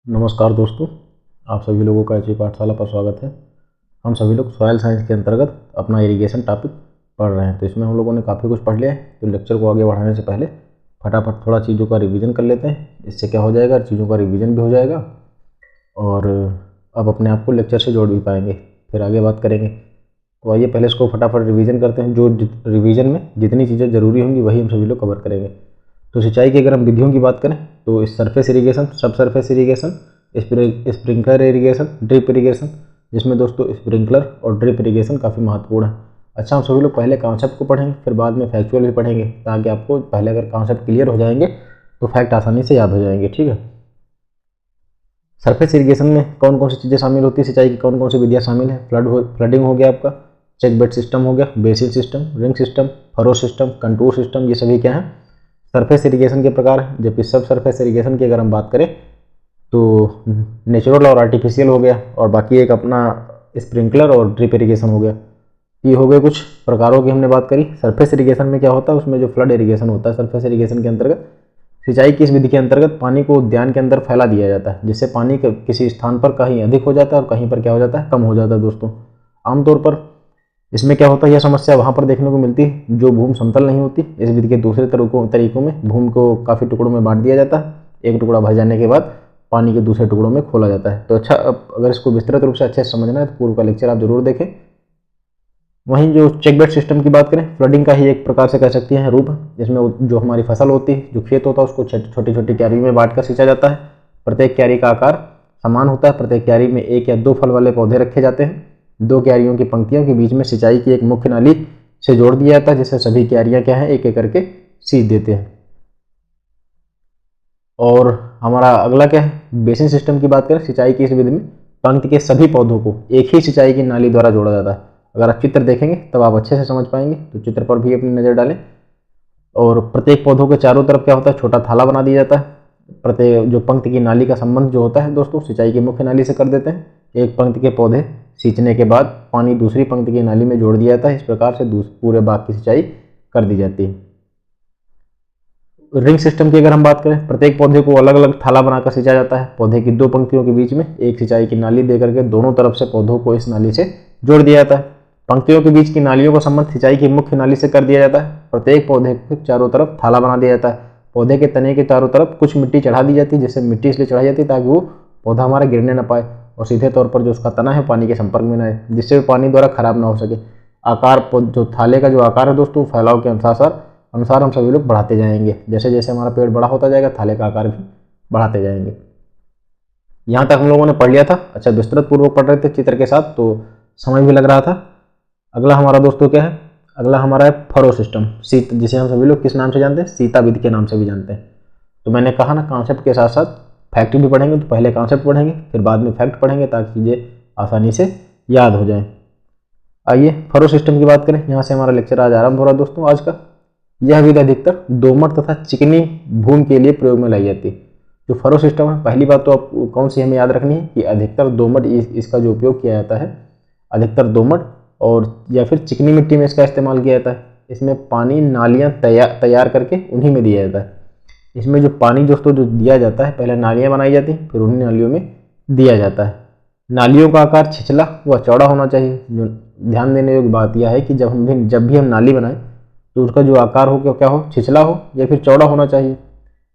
नमस्कार दोस्तों, आप सभी लोगों का एचपी पाठशाला पर स्वागत है। हम सभी लोग सॉइल साइंस के अंतर्गत अपना इरिगेशन टॉपिक पढ़ रहे हैं। तो इसमें हम लोगों ने काफ़ी कुछ पढ़ लिया है। तो लेक्चर को आगे बढ़ाने से पहले फटाफट थोड़ा चीज़ों का रिवीजन कर लेते हैं। इससे क्या हो जाएगा, चीज़ों का रिवीजन भी हो जाएगा और अब अपने आप को लेक्चर से जोड़ भी पाएंगे, फिर आगे बात करेंगे। तो आइए पहले इसको फटाफट रिवीजन करते हैं। जो रिवीजन में जितनी चीज़ें ज़रूरी होंगी वही हम सभी लोग कवर करेंगे। तो सिंचाई की अगर हम विधियों की बात करें तो सरफेस इरिगेशन, सब surface irrigation, sprinkler irrigation, drip irrigation, जिसमें दोस्तों स्प्रिंकलर और ड्रिप इरिगेशन काफ़ी महत्वपूर्ण है। अच्छा, हम सभी लोग पहले कॉन्सेप्ट को पढ़ेंगे, फिर बाद में फैक्चुअल भी पढ़ेंगे, ताकि आपको पहले अगर कॉन्सेप्ट क्लियर हो जाएंगे तो फैक्ट आसानी से याद हो जाएंगे। ठीक है। सरफेस इरिगेशन में कौन कौन सी चीज़ें शामिल होती है, सिंचाई की कौन कौन सी विधियाँ शामिल है। फ्लडिंग हो गया आपका, चेक बेड सिस्टम हो गया, basin system, ring system, furrow system, contour system, ये सभी क्या है सरफेस इरिगेशन के प्रकार है। जबकि सब सरफेस इरिगेशन की अगर हम बात करें तो नेचुरल और आर्टिफिशियल हो गया, और बाकी एक अपना स्प्रिंकलर और ड्रिप इरिगेशन हो गया। ये हो गए कुछ प्रकारों की हमने बात करी। सरफेस इरिगेशन में क्या होता है, उसमें जो फ्लड इरिगेशन होता है सरफेस इरिगेशन के अंतर्गत, सिंचाई की इस विधि के अंतर्गत पानी को उद्यान के अंदर फैला दिया जाता है, जिससे पानी किसी स्थान पर कहीं अधिक हो जाता है और कहीं पर क्या हो जाता है, कम हो जाता है। दोस्तों आमतौर पर इसमें क्या होता है, यह समस्या वहाँ पर देखने को मिलती है जो भूमि समतल नहीं होती। इस विधि के दूसरे तरीकों में भूमि को काफ़ी टुकड़ों में बांट दिया जाता है। एक टुकड़ा भर जाने के बाद पानी के दूसरे टुकड़ों में खोला जाता है। तो अच्छा, अब अगर इसको विस्तृत रूप से अच्छे से समझना है तो पूर्व का लेक्चर आप जरूर देखें। वहीं जो चेक बेड सिस्टम की बात करें, फ्लडिंग का ही एक प्रकार से कह सकते हैं रूप, जिसमें जो हमारी फसल होती है, जो खेत होता है, उसको छोटी छोटी क्यारी में बांट कर सिंचा जाता है। प्रत्येक क्यारी का आकार समान होता है। प्रत्येक क्यारी में एक या दो फल वाले पौधे रखे जाते हैं। दो क्यारियों की पंक्तियों के बीच में सिंचाई की एक मुख्य नाली से जोड़ दिया जाता है, जिससे सभी क्यारियां क्या है, एक एक करके सींच देते हैं। और हमारा अगला क्या है, बेसिन सिस्टम की बात करें, सिंचाई की इस विधि में पंक्ति के सभी पौधों को एक ही सिंचाई की नाली द्वारा जोड़ा जाता है। अगर आप चित्र देखेंगे तब आप अच्छे से समझ पाएंगे, तो चित्र पर भी अपनी नज़र डालें। और प्रत्येक पौधों के चारों तरफ क्या होता है, छोटा थाला बना दिया जाता है। प्रत्येक जो पंक्ति की नाली का संबंध जो होता है दोस्तों, सिंचाई की मुख्य नाली से कर देते हैं। एक पंक्ति के पौधे सींचने के बाद पानी दूसरी पंक्ति की नाली में जोड़ दिया जाता है। इस प्रकार से पूरे बाग की सिंचाई कर दी जाती है। रिंग सिस्टम की अगर हम बात करें, प्रत्येक पौधे को अलग अलग थाला बनाकर सिंचा जाता है। पौधे की दो पंक्तियों के बीच में एक सिंचाई की नाली देकर के दोनों तरफ से पौधों को इस नाली से जोड़ दिया जाता है। पंक्तियों के बीच की नालियों का संबंध सिंचाई की मुख्य नाली से कर दिया जाता है। प्रत्येक पौधे के चारों तरफ थाला बना दिया जाता है। पौधे के तने के चारों तरफ कुछ मिट्टी चढ़ा दी जाती है, जिससे मिट्टी इसलिए चढ़ाई जाती है ताकि वो पौधा हमारा गिरने न पाए और सीधे तौर पर जो उसका तना है पानी के संपर्क में न आए, जिससे पानी द्वारा खराब ना हो सके। आकार जो थाले का जो आकार है दोस्तों, फैलाव के अनुसार हम सभी लोग बढ़ाते जाएंगे। जैसे जैसे हमारा पेड़ बड़ा होता जाएगा, थाले का आकार भी बढ़ाते जाएंगे। यहाँ तक हम लोगों ने पढ़ लिया था। अच्छा, विस्तृत पूर्वक पढ़ रहे थे चित्र के साथ, तो समय भी लग रहा था। अगला हमारा दोस्तों क्या है, अगला हमारा है फरो सिस्टम, जिसे हम सभी लोग किस नाम से जानते हैं, सीता विधि के नाम से भी जानते हैं। तो मैंने कहा ना, कॉन्सेप्ट के साथ साथ फैक्ट भी पढ़ेंगे। तो पहले कॉन्सेप्ट पढ़ेंगे, फिर बाद में फैक्ट पढ़ेंगे, ताकि चीज़ें आसानी से याद हो जाएं। आइए फरो सिस्टम की बात करें। यहाँ से हमारा लेक्चर आज आरंभ हो रहा है दोस्तों आज का। यह विधि अधिकतर दोमट तथा चिकनी भूमि के लिए प्रयोग में लाई जाती है। जो फरो सिस्टम है, पहली बात तो आपको कौन सी हमें याद रखनी है कि अधिकतर दोमट इसका जो उपयोग किया जाता है, अधिकतर दोमट और या फिर चिकनी मिट्टी में इसका इस्तेमाल किया जाता है। इसमें पानी नालियाँ तैयार करके उन्हीं में दिया जाता है। इसमें जो पानी दोस्तों जो दिया जाता है, पहले नालियाँ बनाई जाती हैं, फिर उन्हीं नालियों में दिया जाता है। नालियों का आकार छिछला व चौड़ा होना चाहिए। जो ध्यान देने योग्य बात यह है कि जब भी हम नाली बनाएं तो उसका जो आकार हो क्या हो, छिछला हो या फिर चौड़ा होना चाहिए।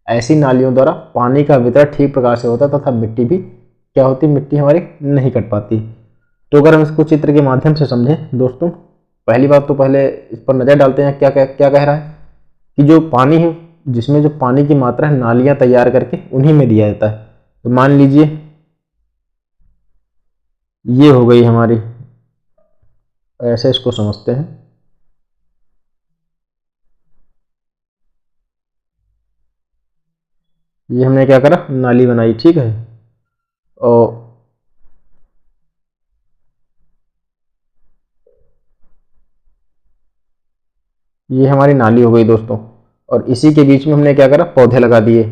ऐसी नालियों द्वारा पानी का वितरण ठीक प्रकार से होता तथा मिट्टी भी क्या होती, मिट्टी हमारी नहीं कट पाती। तो अगर हम इसको चित्र के माध्यम से समझें दोस्तों, पहली बात तो पहले इस पर नज़र डालते हैं क्या कह रहा है कि जो पानी है, जिसमें जो पानी की मात्रा है, नालियाँ तैयार करके उन्हीं में दिया जाता है। तो मान लीजिए ये हो गई हमारी, ऐसे इसको समझते हैं। ये हमने क्या करा, नाली बनाई, ठीक है। और ये हमारी नाली हो गई दोस्तों, और इसी के बीच में हमने क्या करा, पौधे लगा दिए।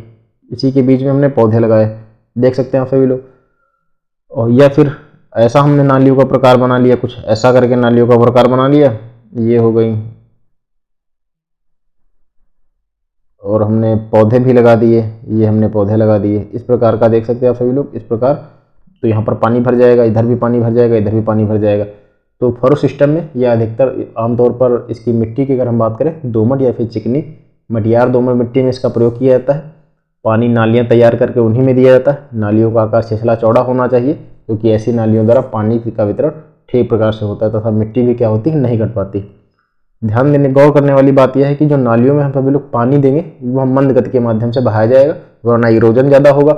इसी के बीच में हमने पौधे लगाए, देख सकते हैं आप सभी लोग। और या फिर ऐसा हमने नालियों का प्रकार बना लिया, कुछ ऐसा करके नालियों का प्रकार बना लिया, ये हो गई। और हमने पौधे भी लगा दिए, ये हमने पौधे लगा दिए। इस प्रकार का देख सकते हैं आप सभी लोग, इस प्रकार। तो यहाँ पर पानी भर जाएगा, इधर भी पानी भर जाएगा, इधर भी पानी भर जाएगा। तो फरो सिस्टम में यह अधिकतर आमतौर पर इसकी मिट्टी की अगर हम बात करें, दोमट या फिर चिकनी मटियार दोमट मिट्टी में इसका प्रयोग किया जाता है। पानी नालियाँ तैयार करके उन्हीं में दिया जाता है। नालियों का आकार छिछला चौड़ा होना चाहिए, क्योंकि ऐसी नालियों द्वारा पानी का वितरण ठीक प्रकार से होता है तथा मिट्टी भी क्या होती है, नहीं घट पाती। ध्यान देने गौर करने वाली बात यह है कि जो नालियों में हम सभी लोग पानी देंगे वो हम मंद गति के माध्यम से बहाया जाएगा, वरना इरोजन ज़्यादा होगा,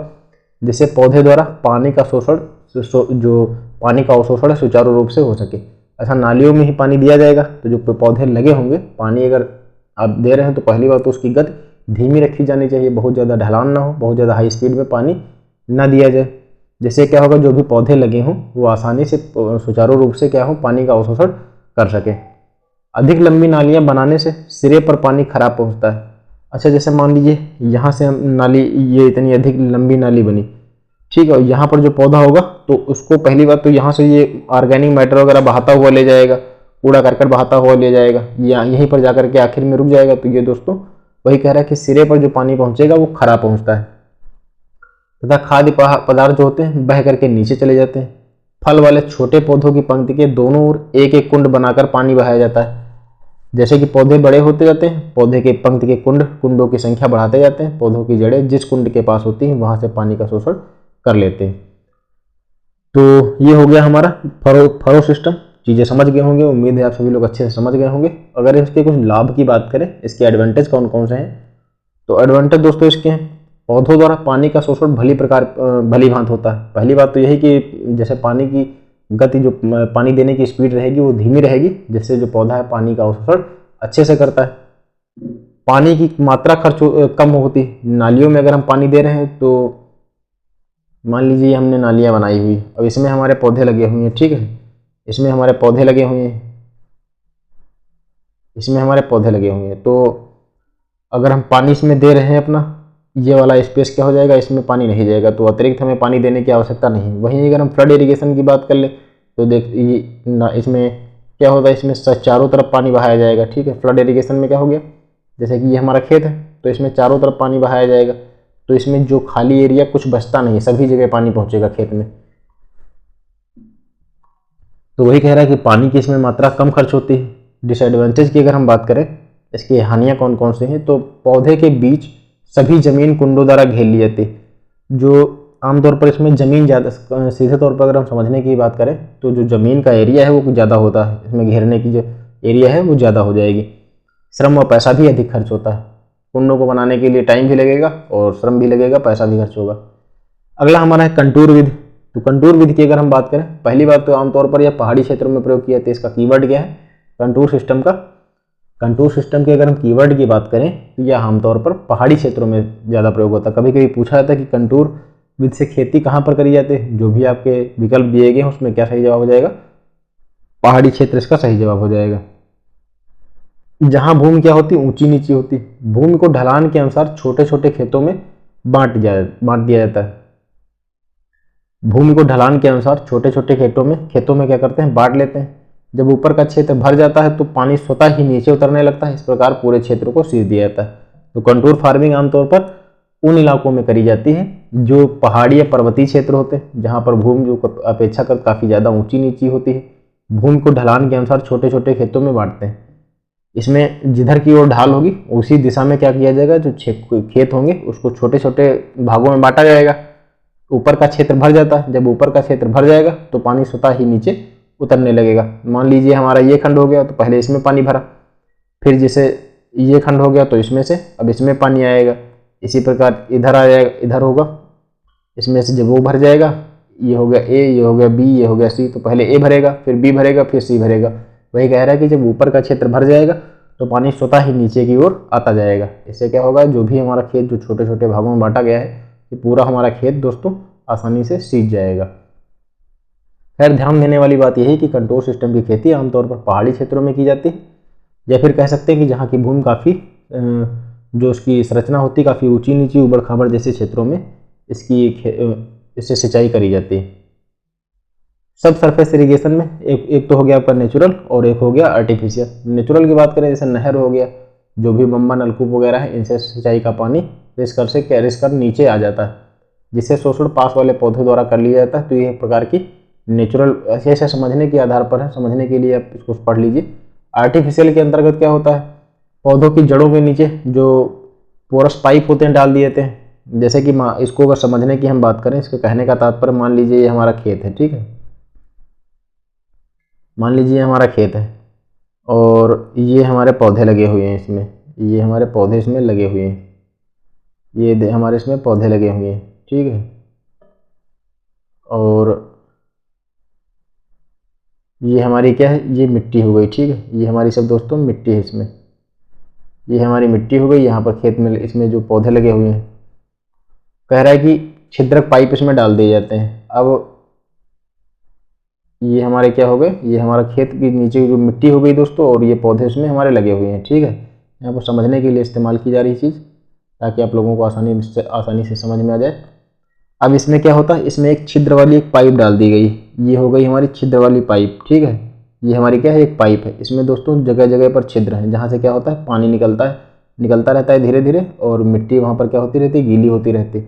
जिससे पौधे द्वारा पानी का शोषण जो पानी का अवशोषण है सुचारू रूप से हो सके। ऐसा नालियों में ही पानी दिया जाएगा तो जो पौधे लगे होंगे, पानी अगर आप दे रहे हैं तो पहली बात तो उसकी गति धीमी रखी जानी चाहिए, बहुत ज़्यादा ढलान ना हो, बहुत ज़्यादा हाई स्पीड में पानी ना दिया जाए। जिससे क्या होगा, जो भी पौधे लगे हों वो आसानी से सुचारू रूप से क्या हो, पानी का अवशोषण कर सके। अधिक लंबी नालियाँ बनाने से सिरे पर पानी खराब पहुँचता है। अच्छा, जैसे मान लीजिए यहाँ से हम नाली, ये इतनी अधिक लंबी नाली बनी, ठीक है, यहाँ पर जो पौधा होगा तो उसको पहली बात तो यहाँ से ये ऑर्गेनिक मैटर वगैरह बहाता हुआ ले जाएगा, कूड़ा करकट बहाता हुआ ले जाएगा, या यहीं पर जाकर के आखिर में रुक जाएगा। तो ये दोस्तों वही कह रहा है कि सिरे पर जो पानी पहुँचेगा वो खराब पहुँचता है, तथा खाद्य पदार्थ जो होते हैं बह करके नीचे चले जाते हैं। फल वाले छोटे पौधों की पंक्ति के दोनों ओर एक एक कुंड बनाकर पानी बहाया जाता है। जैसे कि पौधे बड़े होते जाते हैं, पौधे के पंक्ति के कुंडों की संख्या बढ़ाते जाते हैं, पौधों की जड़ें जिस कुंड के पास होती हैं वहां से पानी का शोषण कर लेते हैं। तो ये हो गया हमारा फरो सिस्टम। चीज़ें समझ गए होंगे, उम्मीद है आप सभी लोग अच्छे से समझ गए होंगे। अगर इसके कुछ लाभ की बात करें, इसके एडवांटेज कौन कौन से हैं, तो एडवांटेज दोस्तों इसके हैं, पौधों द्वारा पानी का शोषण भली भांत होता है। पहली बात तो यही कि जैसे पानी की गति, जो पानी देने की स्पीड रहेगी वो धीमी रहेगी, जिससे जो पौधा है पानी का अवशोषण अच्छे से करता है। पानी की मात्रा कम होती है। नालियों में अगर हम पानी दे रहे हैं तो मान लीजिए हमने नालियाँ बनाई हुई, अब इसमें हमारे पौधे लगे हुए हैं, ठीक है, इसमें हमारे पौधे लगे हुए हैं, इसमें हमारे पौधे लगे हुए हैं। तो अगर हम पानी इसमें दे रहे हैं अपना, ये वाला स्पेस क्या हो जाएगा, इसमें पानी नहीं जाएगा, तो अतिरिक्त हमें पानी देने की आवश्यकता नहीं। वहीं अगर हम फ्लड इरिगेशन की बात कर ले तो इसमें क्या होता है, इसमें चारों तरफ पानी बहाया जाएगा, ठीक है। फ्लड इरिगेशन में क्या हो गया, जैसे कि ये हमारा खेत है तो इसमें चारों तरफ पानी बहाया जाएगा, तो इसमें जो खाली एरिया कुछ बचता नहीं, सभी जगह पानी पहुंचेगा खेत में। तो वही कह रहा है कि पानी की इसमें मात्रा कम खर्च होती है। डिसएडवांटेज की अगर हम बात करें, इसकी हानियाँ कौन कौन से हैं, तो पौधे के बीच सभी जमीन कुंडों द्वारा घेर ली जाती है। जो आमतौर पर इसमें ज़मीन ज़्यादा, सीधे तौर पर अगर हम समझने की बात करें तो जो ज़मीन का एरिया है वो ज़्यादा होता है, इसमें घेरने की जो एरिया है वो ज़्यादा हो जाएगी। श्रम और पैसा भी अधिक खर्च होता है। कुंडों को बनाने के लिए टाइम भी लगेगा और श्रम भी लगेगा, पैसा भी खर्च होगा। अगला हमारा है कंटूर विधि। तो कंटूर विधि की अगर हम बात करें, पहली बात तो आमतौर पर यह पहाड़ी क्षेत्रों में प्रयोग किया जाता है। इसका कीवर्ड क्या है, कंटूर सिस्टम का। कंटूर सिस्टम की अगर हम कीवर्ड की बात करें तो यह आमतौर पर पहाड़ी क्षेत्रों में ज़्यादा प्रयोग होता है। कभी कभी पूछा जाता है कि कंटूर विधि से खेती कहाँ पर करी जाती है, जो भी आपके विकल्प दिए गए हैं उसमें क्या सही जवाब हो जाएगा, पहाड़ी क्षेत्र इसका सही जवाब हो जाएगा। जहाँ भूमि क्या होती है, ऊंची नीची होती, भूमि को ढलान के अनुसार छोटे छोटे खेतों में बांट दिया जाता है। भूमि को ढलान के अनुसार छोटे छोटे खेतों में क्या करते हैं, बांट लेते हैं। जब ऊपर का क्षेत्र भर जाता है तो पानी स्वतः ही नीचे उतरने लगता है। इस प्रकार पूरे क्षेत्र को सींच दिया जाता है। तो कंटूर फार्मिंग आमतौर पर उन इलाकों में करी जाती है जो पहाड़ी या पर्वतीय क्षेत्र होते हैं, जहाँ पर भूमि जो अपेक्षाकृत काफ़ी ज़्यादा ऊंची नीची होती है। भूमि को ढलान के अनुसार छोटे छोटे खेतों में बांटते हैं। इसमें जिधर की ओर ढाल होगी उसी दिशा में क्या किया जाएगा, जो खेत होंगे उसको छोटे छोटे भागों में बांटा जाएगा। ऊपर का क्षेत्र भर जाता है, जब ऊपर का क्षेत्र भर जाएगा तो पानी स्वतः ही नीचे उतरने लगेगा। मान लीजिए हमारा ये खंड हो गया तो पहले इसमें पानी भरा, फिर जैसे ये खंड हो गया तो इसमें से अब इसमें पानी आएगा। इसी प्रकार इधर आ जाएगा, इधर होगा, इसमें से जब वो भर जाएगा, ये हो गया ए, ये हो गया बी, ये हो गया सी, तो पहले ए भरेगा, फिर बी भरेगा, फिर सी भरेगा। वही कह रहा है कि जब ऊपर का क्षेत्र भर जाएगा तो पानी स्वतः ही नीचे की ओर आता जाएगा। इससे क्या होगा, जो भी हमारा खेत जो छोटे छोटे भागों में बांटा गया है, ये पूरा हमारा खेत दोस्तों आसानी से सींच जाएगा। खैर, ध्यान देने वाली बात यही कि कंटूर सिस्टम की खेती आमतौर पर पहाड़ी क्षेत्रों में की जाती है, या फिर कह सकते हैं कि जहाँ की भूमि काफ़ी जो उसकी संरचना होती है काफ़ी ऊंची नीची उबड़ खाबड़ जैसे क्षेत्रों में इससे सिंचाई करी जाती है। सब सरफेस इरिगेशन में एक तो हो गया आपका नेचुरल और एक हो गया आर्टिफिशियल। नेचुरल की बात करें जैसे नहर हो गया, जो भी बम्बा नलकूप वगैरह है इनसे सिंचाई का पानी रिस कर नीचे आ जाता है, जिससे शोषण पास वाले पौधों द्वारा कर लिया जाता है। तो ये एक प्रकार की नेचुरल, ऐसे समझने के आधार पर है, समझने के लिए आप इसको पढ़ लीजिए। आर्टिफिशियल के अंतर्गत क्या होता है, पौधों की जड़ों के नीचे जो पोरस पाइप होते हैं डाल दिए जाते हैं। जैसे कि इसको अगर समझने की हम बात करें, इसके कहने का तात्पर्य, मान लीजिए ये हमारा खेत है, ठीक है, मान लीजिए हमारा खेत है और ये हमारे पौधे लगे हुए हैं इसमें, ये हमारे पौधे इसमें लगे हुए हैं, ये हमारे इसमें पौधे लगे हुए हैं, ठीक है। और ये हमारी क्या है, ये मिट्टी हो गई, ठीक है, ये हमारी सब दोस्तों मिट्टी है इसमें, ये हमारी मिट्टी हो गई। यहाँ पर खेत में इसमें जो पौधे लगे हुए हैं, कह रहा है कि छिद्रक पाइप इसमें डाल दिए जाते हैं। अब ये हमारे क्या हो गए, ये हमारा खेत के नीचे जो मिट्टी हो गई दोस्तों, और ये पौधे इसमें हमारे लगे हुए हैं, ठीक है। यहाँ पर समझने के लिए इस्तेमाल की जा रही चीज़, ताकि आप लोगों को आसानी से समझ में आ जाए। अब इसमें क्या होता है, इसमें एक छिद्र वाली एक पाइप डाल दी गई, ये हो गई हमारी छिद्र वाली पाइप, ठीक है। ये हमारी क्या है, एक पाइप है, इसमें दोस्तों जगह जगह पर छिद्र हैं, जहाँ से क्या होता है, पानी निकलता रहता है धीरे धीरे, और मिट्टी वहाँ पर क्या होती रहती है, गीली होती रहती।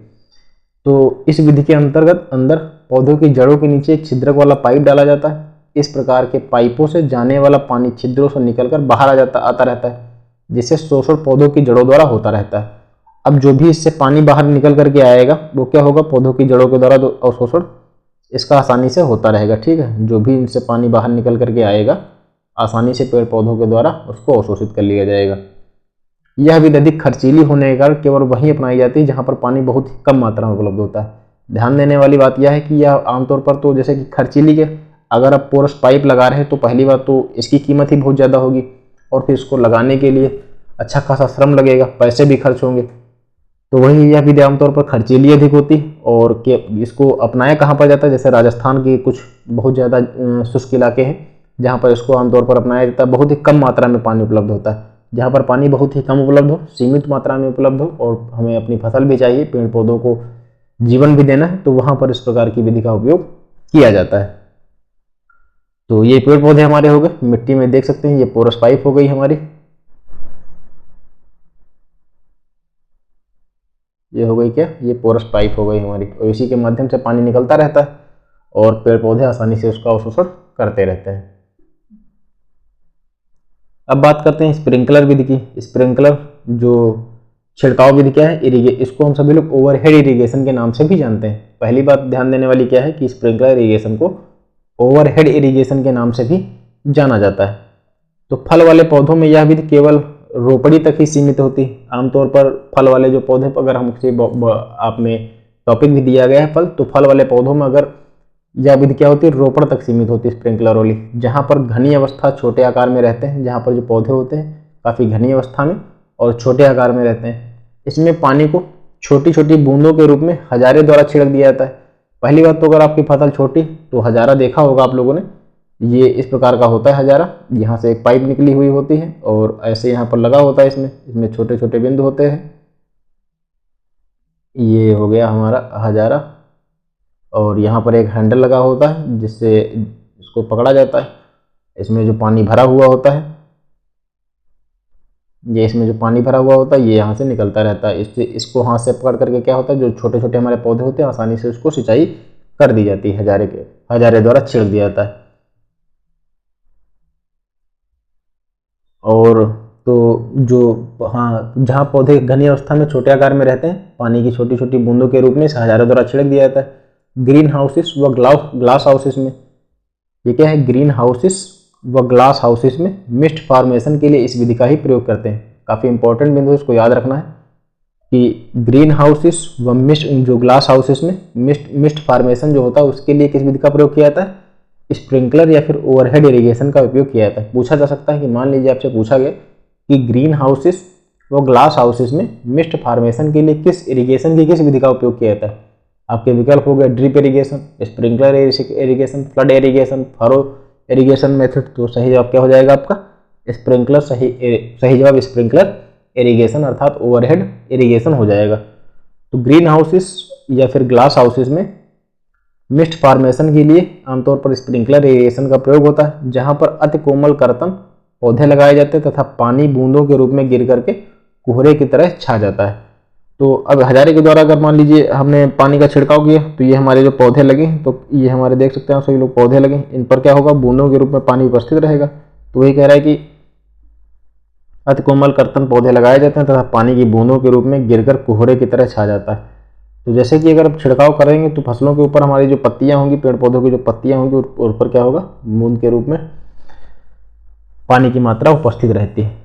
तो इस विधि के अंतर्गत अंदर पौधों की जड़ों के नीचे एक छिद्रक वाला पाइप डाला जाता है। इस प्रकार के पाइपों से जाने वाला पानी छिद्रों से निकलकर बाहर आता रहता है, जिससे शोषण पौधों की जड़ों द्वारा होता रहता है। अब जो भी इससे पानी बाहर निकल करके आएगा वो क्या होगा, पौधों की जड़ों के द्वारा अवशोषण इसका आसानी से होता रहेगा, ठीक है। जो भी इनसे पानी बाहर निकल करके आएगा, आसानी से पेड़ पौधों के द्वारा उसको अवशोषित कर लिया जाएगा। यह विधि अधिक खर्चीली होने के कारण केवल वहीं अपनाई जाती है जहाँ पर पानी बहुत ही कम मात्रा में उपलब्ध होता है। ध्यान देने वाली बात यह है कि यह आमतौर पर तो जैसे कि खर्चीली के, अगर आप पोरस पाइप लगा रहे हैं तो पहली बात तो इसकी कीमत ही बहुत ज़्यादा होगी, और फिर इसको लगाने के लिए अच्छा खासा श्रम लगेगा, पैसे भी खर्च होंगे। तो वही यह विधि आमतौर पर खर्चीली अधिक होती है। और इसको अपनाया कहाँ पर जाता है, जैसे राजस्थान के कुछ बहुत ज़्यादा शुष्क इलाके हैं जहाँ पर इसको आमतौर पर अपनाया जाता है। बहुत ही कम मात्रा में पानी उपलब्ध होता है, जहाँ पर पानी बहुत ही कम उपलब्ध हो, सीमित मात्रा में उपलब्ध हो, और हमें अपनी फसल भी चाहिए, पेड़ पौधों को जीवन भी देना है, तो वहाँ पर इस प्रकार की विधि का उपयोग किया जाता है। तो ये पेड़ पौधे हमारे हो गए, मिट्टी में देख सकते हैं ये पोरस पाइप हो गई हमारी, ये हो गई क्या, ये पोरस पाइप हो गई हमारी, और इसी के माध्यम से पानी निकलता रहता है और पेड़ पौधे आसानी से उसका अवशोषण करते रहते हैं। अब बात करते हैं स्प्रिंकलर विधि की। स्प्रिंकलर जो छिड़काव विधि क्या है, इसको हम सभी लोग ओवरहेड इरिगेशन के नाम से भी जानते हैं। पहली बात ध्यान देने वाली क्या है कि स्प्रिंकलर इरिगेशन को ओवरहेड इरिगेशन के नाम से भी जाना जाता है। तो फल वाले पौधों में यह विधि केवल रोपड़ी तक ही सीमित होती है। आमतौर पर फल वाले जो पौधे, अगर हम आप में टॉपिक भी दिया गया है फल, तो फल वाले पौधों में अगर यह विधि क्या होती है, रोपड़ तक सीमित होती है स्प्रिंकलर वाली, जहाँ पर घनी अवस्था छोटे आकार में रहते हैं, जहाँ पर जो पौधे होते हैं काफ़ी घनी अवस्था में और छोटे आकार में रहते हैं। इसमें पानी को छोटी छोटी बूंदों के रूप में हजारे द्वारा छिड़क दिया जाता है। पहली बात तो अगर आपकी फसल छोटी, तो हजारा देखा होगा आप लोगों ने, ये इस प्रकार का होता है हजारा, यहाँ से एक पाइप निकली हुई होती है और ऐसे यहाँ पर लगा होता है, इसमें छोटे छोटे बिंदु होते हैं। ये हो गया हमारा हजारा, और यहाँ पर एक हैंडल लगा होता है जिससे इसको पकड़ा जाता है। इसमें जो पानी भरा हुआ होता है, ये इसमें जो पानी भरा हुआ होता है ये यहाँ से निकलता रहता है। इसको हाथ से पकड़ करके क्या होता है, जो छोटे छोटे हमारे पौधे होते हैं आसानी से उसको सिंचाई कर दी जाती है, हजारे द्वारा छिड़क दिया जाता है। और तो जहाँ पौधे घनी अवस्था में छोटे आकार में रहते हैं, पानी की छोटी छोटी बूंदों के रूप में इस हजारों द्वारा छिड़क दिया जाता है। ग्रीन हाउसेस व ग्लास हाउसेस में, ये क्या है, ग्रीन हाउसेस व ग्लास हाउसेस में मिस्ट फॉर्मेशन के लिए इस विधि का ही प्रयोग करते हैं। काफ़ी इंपॉर्टेंट बिंदु इसको याद रखना है कि ग्रीन हाउसेस व जो ग्लास हाउसेस में मिस्ट फॉर्मेशन जो होता है उसके लिए किस विधि का प्रयोग किया जाता है, स्प्रिंकलर या फिर ओवरहेड इरिगेशन का उपयोग किया जाता है। पूछा जा सकता है कि मान लीजिए आपसे पूछा गया कि ग्रीन हाउसेस व ग्लास हाउसेस में मिस्ट फॉर्मेशन के लिए किस विधि का उपयोग किया जाता है। आपके विकल्प हो गए drip irrigation, sprinkler irrigation, flood irrigation, furrow irrigation method. तो सही जवाब क्या हो जाएगा आपका, स्प्रिंकलर। सही जवाब स्प्रिंकलर इरिगेशन अर्थात ओवरहेड इरिगेशन हो जाएगा। तो ग्रीन हाउसेस या फिर ग्लास हाउसेस में मिस्ट फॉर्मेशन के लिए आमतौर पर स्प्रिंकलर इरिगेशन का प्रयोग होता है, जहां पर अति कोमल कर्तन पौधे लगाए जाते हैं तथा पानी बूंदों के रूप में गिर करके कोहरे की तरह छा जाता है। तो अब हजारे के द्वारा अगर मान लीजिए हमने पानी का छिड़काव किया तो ये हमारे जो पौधे लगे, तो ये हमारे देख सकते हैं आप सभी लोग पौधे लगे, इन पर क्या होगा, बूंदों के रूप में पानी उपस्थित रहेगा। तो वही कह रहा है कि अति कोमल कर्तन पौधे लगाए जाते हैं तथा पानी की बूंदों के रूप में गिरकर कोहरे की तरह छा जाता है। तो जैसे कि अगर आप छिड़काव करेंगे तो फसलों के ऊपर हमारी जो पत्तियां होंगी, पेड़ पौधों की जो पत्तियां होंगी, उस पर क्या होगा, बूंद के रूप में पानी की मात्रा उपस्थित रहती है।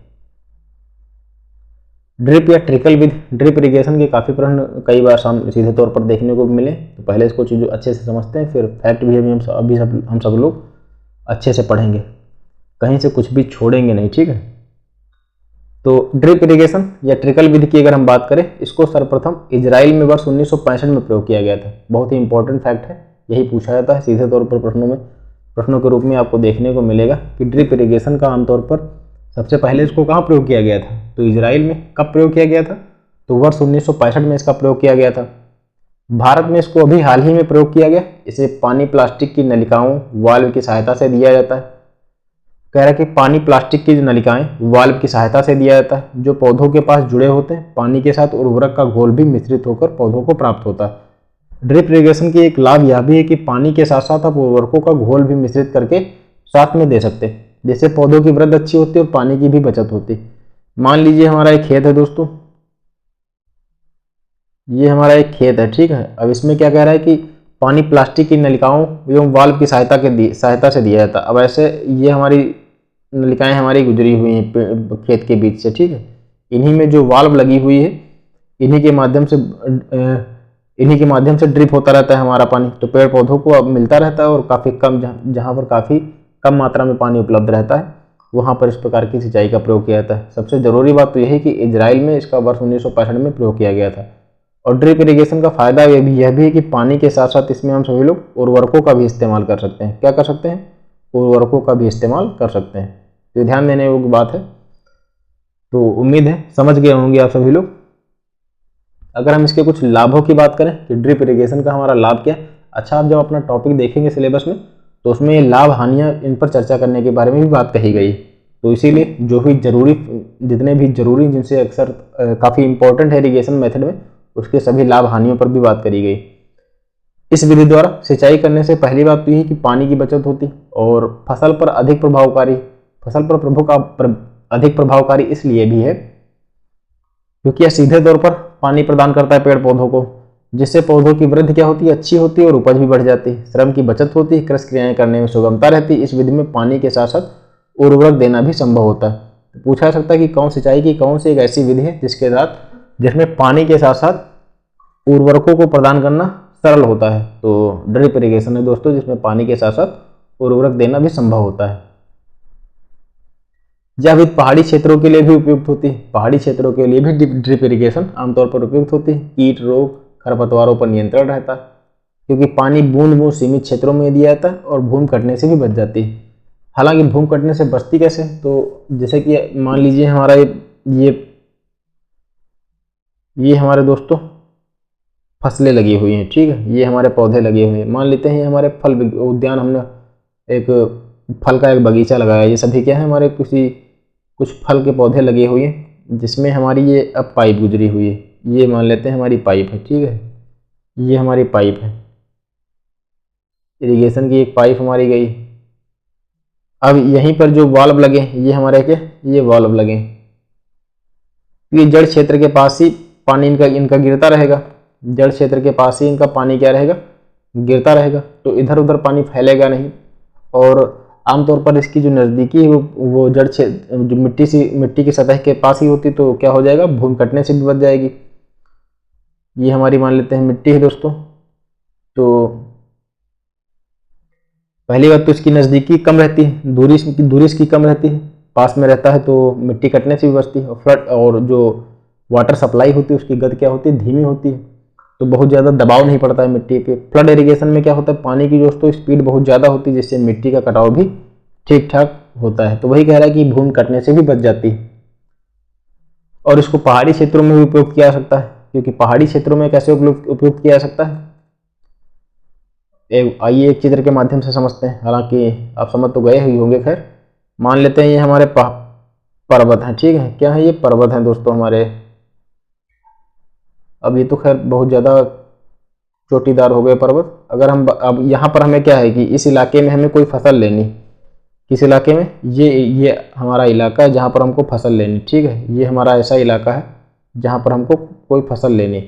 ड्रिप या ट्रिकल विद ड्रिप इरिगेशन के काफ़ी प्रश्न कई बार सीधे तौर पर देखने को मिले। तो पहले इसको चीज़ों अच्छे से समझते हैं, फिर फैक्ट भी हम सब लोग अच्छे से पढ़ेंगे, कहीं से कुछ भी छोड़ेंगे नहीं, ठीक है। तो ड्रिप इरिगेशन या ट्रिकल विधि की अगर हम बात करें, इसको सर्वप्रथम इजराइल में वर्ष 1965 में प्रयोग किया गया था। बहुत ही इंपॉर्टेंट फैक्ट है, यही पूछा जाता है सीधे तौर पर प्रश्नों के रूप में आपको देखने को मिलेगा कि ड्रिप इरिगेशन का आमतौर पर सबसे पहले इसको कहाँ प्रयोग किया गया था। तो इजराइल में कब प्रयोग किया गया था, तो वर्ष 1965 में इसका प्रयोग किया गया था। भारत में इसको अभी हाल ही में प्रयोग किया गया। इसे पानी प्लास्टिक की नलिकाओं वाल्व की सहायता से दिया जाता है। कह रहा है कि पानी प्लास्टिक की जो नलिकाएं वाल्व की सहायता से दिया जाता है, जो पौधों के पास जुड़े होते हैं। पानी के साथ उर्वरक का घोल भी मिश्रित होकर पौधों को प्राप्त होता है। ड्रिप इरिगेशन की एक लाभ यह भी है कि पानी के साथ साथ आप उर्वरकों का घोल भी मिश्रित करके साथ में दे सकते हैं, जिससे पौधों की वृद्धि अच्छी होती है और पानी की भी बचत होती है। मान लीजिए हमारा एक खेत है दोस्तों, ये हमारा एक खेत है, ठीक है। अब इसमें क्या कह रहा है कि पानी प्लास्टिक की नलिकाओं एवं वाल्व की सहायता से दिया जाता है। अब ऐसे ये हमारी नलिकाएं हमारी गुजरी हुई हैं खेत के बीच से, ठीक है। इन्हीं में जो वाल्व लगी हुई है, इन्हीं के माध्यम से ड्रिप होता रहता है हमारा पानी। तो पेड़ पौधों को अब मिलता रहता है और काफ़ी कम, जहाँ पर काफ़ी कम मात्रा में पानी उपलब्ध रहता है, वहाँ पर इस प्रकार की सिंचाई का प्रयोग किया जाता है। सबसे ज़रूरी बात तो यह है कि इजराइल में इसका वर्ष 1965 में प्रयोग किया गया था। और ड्रिप इरिगेशन का फायदा यह भी है कि पानी के साथ साथ इसमें हम सभी लोग उर्वरकों का भी इस्तेमाल कर सकते हैं। क्या कर सकते हैं, उर्वरकों का भी इस्तेमाल कर सकते हैं। तो ध्यान देने योग्य बात है। तो उम्मीद है समझ गए होंगे आप सभी लोग। अगर हम इसके कुछ लाभों की बात करें कि ड्रिप इरिगेशन का हमारा लाभ क्या है, अच्छा आप जब अपना टॉपिक देखेंगे सिलेबस में तो उसमें ये लाभ हानियाँ, इन पर चर्चा करने के बारे में भी बात कही गई। तो इसीलिए जितने भी जरूरी जिनसे अक्सर काफ़ी इंपॉर्टेंट है इरिगेशन मेथड में, उसके सभी लाभ हानियों पर भी बात करी गई। इस विधि द्वारा सिंचाई करने से पहली बात तो यही कि पानी की बचत होती और फसल पर अधिक प्रभावकारी इसलिए भी है क्योंकि यह सीधे तौर पर पानी प्रदान करता है पेड़ पौधों को, जिससे पौधों की वृद्धि क्या होती है, अच्छी होती है और उपज भी बढ़ जाती है। श्रम की बचत होती है, कृषि क्रियाएं करने में सुगमता रहती है। इस विधि में पानी के साथ साथ उर्वरक देना भी संभव होता है। पूछा जा सकता है कि कौन सिंचाई की कौन सी एक ऐसी विधि है जिसमें पानी के साथ साथ उर्वरकों को प्रदान करना सरल होता है। तो ड्रिप इरिगेशन है दोस्तों, जिसमें पानी के साथ साथ उर्वरक देना भी संभव होता है। यह विधि पहाड़ी क्षेत्रों के लिए भी उपयुक्त होती है। पहाड़ी क्षेत्रों के लिए भी ड्रिप इरिगेशन आमतौर पर उपयुक्त होती है। कीट रोग खरपतवारों पर नियंत्रण रहता है क्योंकि पानी बूंद बूंद सीमित क्षेत्रों में दिया जाता है और भूमि कटने से भी बच जाती है। हालांकि भूमि कटने से बचती कैसे, तो जैसे कि मान लीजिए हमारा ये हमारे दोस्तों फसलें लगी हुई हैं, ठीक है। ये हमारे पौधे लगे हुए हैं, मान लेते हैं हमारे फल उद्यान, हमने एक फल का एक बगीचा लगाया। ये सभी क्या है, हमारे कुछ फल के पौधे लगे हुए हैं, जिसमें हमारी ये अब पाइप गुजरी हुई है। ये मान लेते हैं हमारी पाइप है, ठीक है। ये हमारी पाइप है, इरिगेशन की एक पाइप हमारी गई। अब यहीं पर जो वाल्व लगे, ये हमारे क्या, ये वाल्व लगे। ये जड़ क्षेत्र के पास ही पानी इनका गिरता रहेगा। जड़ क्षेत्र के पास ही इनका पानी क्या रहेगा, गिरता रहेगा। तो इधर उधर पानी फैलेगा नहीं। और आमतौर पर इसकी जो नज़दीकी है वो जड़ क्षेत्र जो मिट्टी की सतह के पास ही होती, तो क्या हो जाएगा, भूमि कटने से भी बच जाएगी। ये हमारी मान लेते हैं मिट्टी है दोस्तों। तो पहली बात तो इसकी नज़दीकी कम रहती है, दूरी इसकी कम रहती है। पास में रहता है तो मिट्टी कटने से भी बचती है। और जो वाटर सप्लाई होती है उसकी गति क्या होती है, धीमी होती है। तो बहुत ज़्यादा दबाव नहीं पड़ता है मिट्टी पे। फ्लड इरिगेशन में क्या होता है, पानी की दोस्तों स्पीड बहुत ज़्यादा होती है, जिससे मिट्टी का कटाव भी ठीक ठाक होता है। तो वही कह रहा है कि भूमि कटने से भी बच जाती है। और इसको पहाड़ी क्षेत्रों में भी उपयोग किया जा सकता है, क्योंकि पहाड़ी क्षेत्रों में कैसे उपयोग किया जा सकता है, आइए एक चित्र के माध्यम से समझते हैं। हालांकि आप समझ तो गए ही होंगे खैर, मान लेते हैं ये हमारे पर्वत हैं, ठीक है, क्या है ये पर्वत हैं दोस्तों हमारे। अब ये तो खैर बहुत ज़्यादा चोटीदार हो गए पर्वत। अगर हम अब यहाँ पर हमें क्या है कि इस इलाके में हमें कोई फसल लेनी, किस इलाके में, ये हमारा इलाका है जहाँ पर हमको फसल लेनी, ठीक है, ये हमारा ऐसा इलाका है जहाँ पर हमको कोई फसल लेनी,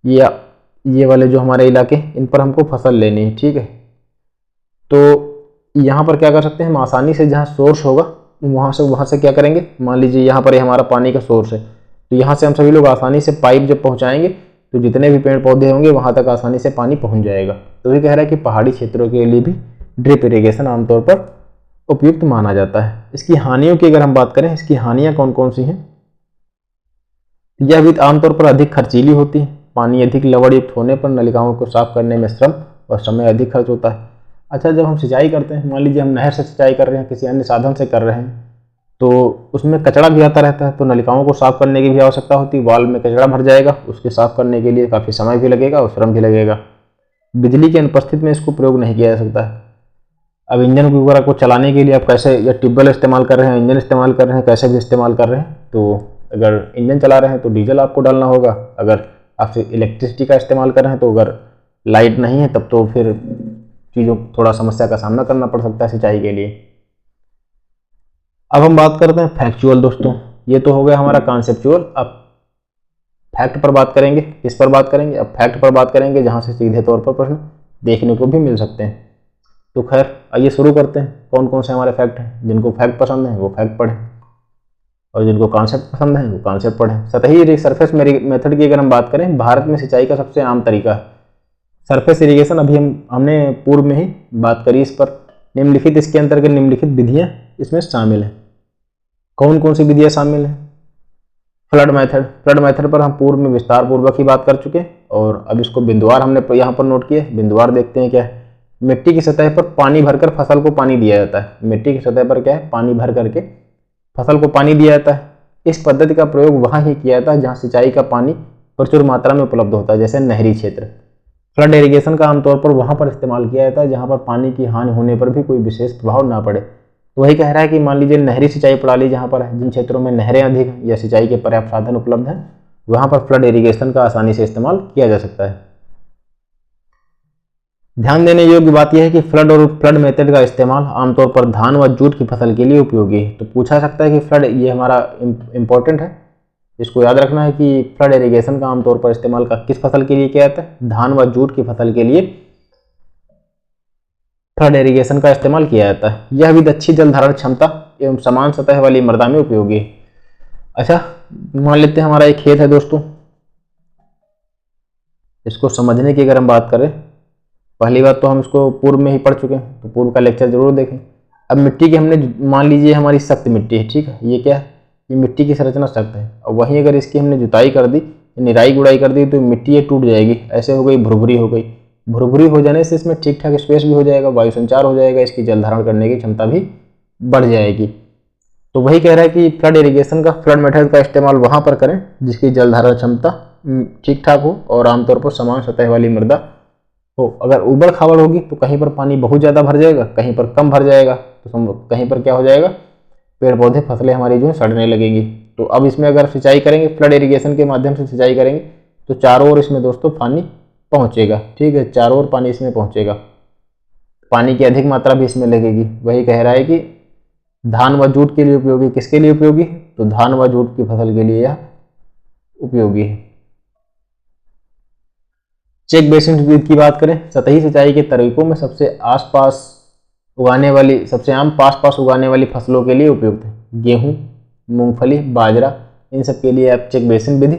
ये वाले जो हमारे इलाके इन पर हमको फसल लेनी है, ठीक है। तो यहाँ पर क्या कर सकते हैं हम, आसानी से जहाँ सोर्स होगा वहाँ से क्या करेंगे, मान लीजिए यहाँ पर ये हमारा पानी का सोर्स है, तो यहाँ से हम सभी लोग आसानी से पाइप जब पहुँचाएंगे तो जितने भी पेड़ पौधे होंगे वहाँ तक आसानी से पानी पहुँच जाएगा। तो ये कह रहा है कि पहाड़ी क्षेत्रों के लिए भी ड्रिप इरिगेशन आमतौर पर उपयुक्त माना जाता है। इसकी हानियों की अगर हम बात करें, इसकी हानियाँ कौन कौन सी हैं। यह विधि आमतौर पर अधिक खर्चीली होती है। पानी अधिक लवणयुक्त होने पर नलिकाओं को साफ करने में श्रम और समय अधिक खर्च होता है। अच्छा, जब हम सिंचाई करते हैं, मान लीजिए हम नहर से सिंचाई कर रहे हैं, किसी अन्य साधन से कर रहे हैं, तो उसमें कचरा भी आता रहता है, तो नलिकाओं को साफ करने की भी आवश्यकता होती है। वाल्व में कचरा भर जाएगा, उसके साफ करने के लिए काफ़ी समय भी लगेगा और श्रम भी लगेगा। बिजली की अनुपस्थिति में इसको प्रयोग नहीं किया जा सकता है। अब इंजन वगैरह को चलाने के लिए आप कैसे, या ट्यूबवेल इस्तेमाल कर रहे हैं, इंजन इस्तेमाल कर रहे हैं, कैसे भी इस्तेमाल कर रहे हैं, तो अगर इंजन चला रहे हैं तो डीजल आपको डालना होगा। अगर आप इलेक्ट्रिसिटी का इस्तेमाल कर रहे हैं तो अगर लाइट नहीं है तब तो फिर चीज़ों थोड़ा समस्या का सामना करना पड़ सकता है सिंचाई के लिए। अब हम बात करते हैं फैक्चुअल दोस्तों। ये तो हो गया हमारा कॉन्सेप्चुअल। अब फैक्ट पर बात करेंगे। किस पर बात करेंगे, अब फैक्ट पर बात करेंगे जहाँ से सीधे तौर पर प्रश्न देखने को भी मिल सकते हैं। तो खैर आइए शुरू करते हैं। कौन कौन से हमारे फैक्ट हैं। जिनको फैक्ट पसंद है वो फैक्ट पढ़ें और जिनको कॉन्सेप्ट पसंद है वो कॉन्सेप्ट पढ़ें। सतही सरफेस मेथड की अगर हम बात करें, भारत में सिंचाई का सबसे आम तरीका है सरफेस इरिगेशन। अभी हमने पूर्व में ही बात करी इस पर। निम्नलिखित, इसके अंतर्गत निम्नलिखित विधियाँ इसमें शामिल हैं। कौन कौन सी विधियाँ शामिल हैं। Flood method. फ्लड मेथड पर हम पूर्व में विस्तार पूर्वक ही बात कर चुके हैं और अब इसको बिंदुवार हमने यहाँ पर नोट किया। बिंदुवार देखते हैं क्या है। मिट्टी की सतह पर पानी भरकर फसल को पानी दिया जाता है। मिट्टी की सतह पर क्या है, पानी भर करके फसल को पानी दिया जाता है। इस पद्धति का प्रयोग वहाँ ही किया जाता है जहाँ सिंचाई का पानी प्रचुर मात्रा में उपलब्ध होता है, जैसे नहरी क्षेत्र। फ्लड इरिगेशन का आमतौर पर वहाँ पर इस्तेमाल किया जाता है जहाँ पर पानी की हानि होने पर भी कोई विशेष प्रभाव ना पड़े। तो वही कह रहा है कि मान लीजिए नहरी सिंचाई प्रणाली जहाँ पर है, जिन क्षेत्रों में नहरें अधिक हैं या सिंचाई के पर्याप्त साधन उपलब्ध हैं, वहाँ पर फ्लड इरिगेशन का आसानी से इस्तेमाल किया जा सकता है। ध्यान देने योग्य बात यह है कि फ्लड और फ्लड मेथड का इस्तेमाल आमतौर पर धान व जूट की फसल के लिए उपयोगी है। तो पूछा सकता है कि फ्लड, ये हमारा इंपॉर्टेंट है, इसको याद रखना है कि फ्लड इरिगेशन का आमतौर पर इस्तेमाल का किस फसल के लिए किया जाता है, धान व जूट की फसल के लिए फ्लड इरिगेशन का इस्तेमाल किया जाता है। यह विधि अच्छी जल धारण क्षमता एवं समान सतह वाली मृदा में उपयोगी है। अच्छा, मान लेते हैं हमारा एक खेत है दोस्तों। इसको समझने की अगर हम बात करें, पहली बात तो हम इसको पूर्व में ही पढ़ चुके हैं, तो पूर्व का लेक्चर जरूर देखें। अब मिट्टी की हमने, मान लीजिए हमारी सख्त मिट्टी है, ठीक है, ये क्या है, ये मिट्टी की संरचना सख्त है। और वहीं अगर इसकी हमने जुताई कर दी, निराई गुड़ाई कर दी, तो मिट्टी ये टूट जाएगी, ऐसे हो गई भुरभुरी हो गई। भुरभुरी हो जाने से इसमें ठीक ठाक स्पेस भी हो जाएगा, वायु संचार हो जाएगा, इसकी जल धारण करने की क्षमता भी बढ़ जाएगी। तो वही कह रहा है कि फ्लड इरिगेशन का, फ्लड मेथड का इस्तेमाल वहाँ पर करें जिसकी जल धारण क्षमता ठीक ठाक हो और आमतौर पर समान सतह वाली मृदा हो। अगर उबड़ खाबड़ होगी तो कहीं पर पानी बहुत ज़्यादा भर जाएगा, कहीं पर कम भर जाएगा, तो कहीं पर क्या हो जाएगा, पेड़ पौधे फसलें हमारी जो है सड़ने लगेंगी। तो अब इसमें अगर सिंचाई करेंगे, फ्लड इरिगेशन के माध्यम से सिंचाई करेंगे, तो चारों ओर इसमें दोस्तों पानी पहुँचेगा, ठीक है, चारों ओर पानी इसमें पहुँचेगा, पानी की अधिक मात्रा भी इसमें लगेगी। वही कह रहा है कि धान व जूट के लिए उपयोगी। किसके लिए उपयोगी है, तो धान व जूट की फसल के लिए यह उपयोगी है। चेक बेसिन विधि की बात करें, सतही सिंचाई के तरीकों में सबसे आम पास उगाने वाली फसलों के लिए उपयुक्त है। गेहूं, मूंगफली, बाजरा, इन सब के लिए अब चेक बेसिन विधि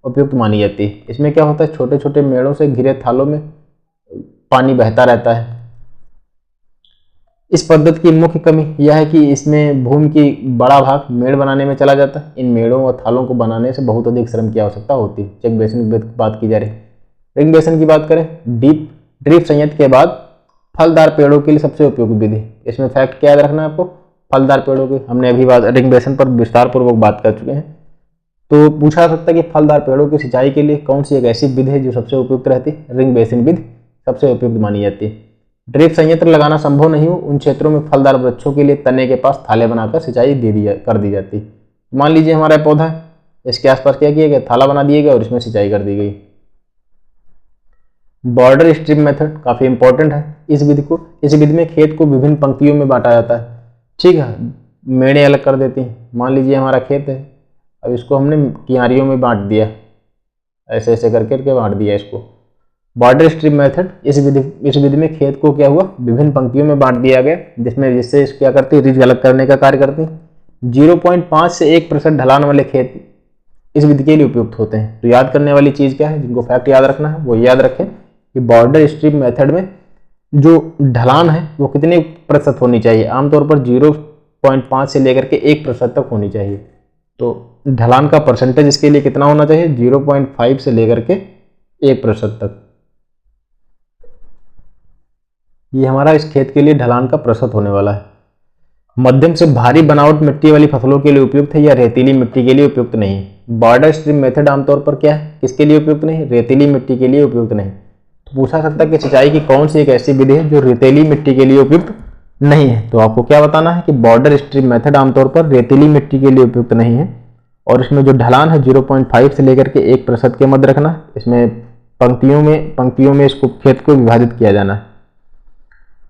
उपयुक्त मानी जाती है। इसमें क्या होता है, छोटे छोटे मेड़ों से घिरे थालों में पानी बहता रहता है। इस पद्धति की मुख्य कमी यह है कि इसमें भूमि की बड़ा भाग मेड़ बनाने में चला जाता है। इन मेड़ों और थालों को बनाने से बहुत अधिक श्रम की आवश्यकता होती है। चेक बेसिन की बात की जा रही है। रिंग बेसिन की बात करें, ड्रिप संयंत्र के बाद फलदार पेड़ों के लिए सबसे उपयोगी विधि। इसमें फैक्ट क्या याद रखना है आपको, फलदार पेड़ों की हमने अभी बात रिंग बेसिन पर विस्तार पूर्वक बात कर चुके हैं। तो पूछा जा सकता है कि फलदार पेड़ों की सिंचाई के लिए कौन सी एक ऐसी विधि है जो सबसे उपयुक्त रहती है। रिंग बेसिन विधि सबसे उपयुक्त मानी जाती है। ड्रिप संयंत्र लगाना संभव नहीं हो उन क्षेत्रों में फलदार वृक्षों के लिए तने के पास थाले बनाकर सिंचाई कर दी जाती। मान लीजिए हमारा पौधा है, इसके आसपास क्या किया गया, थाला बना दिया गया और इसमें सिंचाई कर दी गई। बॉर्डर स्ट्रिप मेथड काफी इंपॉर्टेंट है। इस विधि में खेत को विभिन्न पंक्तियों में बांटा जाता है। ठीक है, मेड़े अलग कर देती हैं। मान लीजिए हमारा खेत है, अब इसको हमने कियारियों में बांट दिया, ऐसे ऐसे करके बांट दिया इसको। बॉर्डर स्ट्रिप मेथड इस विधि में खेत को क्या हुआ, विभिन्न पंक्तियों में बांट दिया गया, जिससे क्या करती है, रिज अलग करने का कार्य करती है। 0.5 से 1% ढलान वाले खेत इस विधि के लिए उपयुक्त होते हैं। तो याद करने वाली चीज क्या है, जिनको फैक्ट याद रखना है वो याद रखें कि बॉर्डर स्ट्रिप मेथड में जो ढलान है वो कितने प्रतिशत होनी चाहिए, आमतौर पर 0.5 से लेकर के 1% तक होनी चाहिए। तो ढलान का परसेंटेज इसके लिए कितना होना चाहिए, 0.5 से लेकर के 1% तक। ये हमारा इस खेत के लिए ढलान का प्रतिशत होने वाला है। मध्यम से भारी बनावट मिट्टी वाली फसलों के लिए उपयुक्त है या रेतीली मिट्टी के लिए उपयुक्त नहीं है। बॉर्डर स्ट्रिप मेथड आमतौर पर क्या है, किसके लिए उपयुक्त नहीं, रेतीली मिट्टी के लिए उपयुक्त नहीं। तो पूछा सकता है कि सिंचाई की कौन सी एक ऐसी विधि है जो रेतीली मिट्टी के लिए उपयुक्त नहीं है। तो आपको क्या बताना है कि बॉर्डर स्ट्रिप मेथड आमतौर पर रेतीली मिट्टी के लिए उपयुक्त नहीं है और इसमें जो ढलान है 0.5 से लेकर के 1% के मध्य रखना। इसमें पंक्तियों में इसको खेत को विभाजित किया जाना है।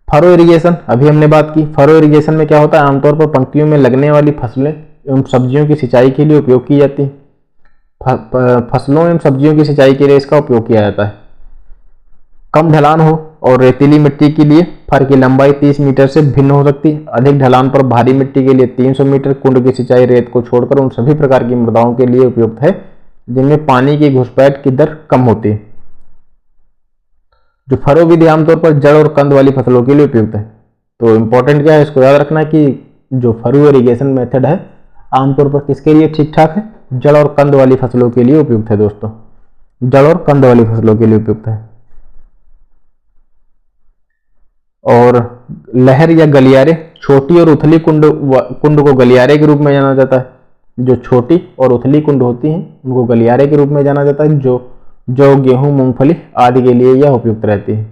फरो इरिगेशन अभी हमने बात की। फरो इरिगेशन में क्या होता है, आमतौर पर पंक्तियों में लगने वाली फसलें एवं सब्जियों की सिंचाई के लिए उपयोग की जाती है। फसलों एवं सब्जियों की सिंचाई के लिए इसका उपयोग किया जाता है। कम ढलान हो और रेतीली मिट्टी के लिए फर की लंबाई 30 मीटर से भिन्न हो सकती है। अधिक ढलान पर भारी मिट्टी के लिए 300 मीटर। कुंड की सिंचाई रेत को छोड़कर उन सभी प्रकार की मृदाओं के लिए उपयुक्त है जिनमें पानी की घुसपैठ की दर कम होती है। जो फरो विधि आमतौर पर जड़ और कंद वाली फसलों के लिए उपयुक्त है। तो इंपॉर्टेंट क्या है, इसको याद रखना कि जो फरो इरिगेशन मेथड है आमतौर पर किसके लिए ठीक ठाक है, जड़ और कंद वाली फसलों के लिए उपयुक्त है। दोस्तों, जड़ और कंद वाली फसलों के लिए उपयुक्त है। और लहर या गलियारे, छोटी और उथली कुंड को गलियारे के रूप में जाना जाता है। जो छोटी और उथली कुंड होती हैं उनको गलियारे के रूप में जाना जाता है, जो गेहूं, मूंगफली आदि के लिए यह उपयुक्त रहती है।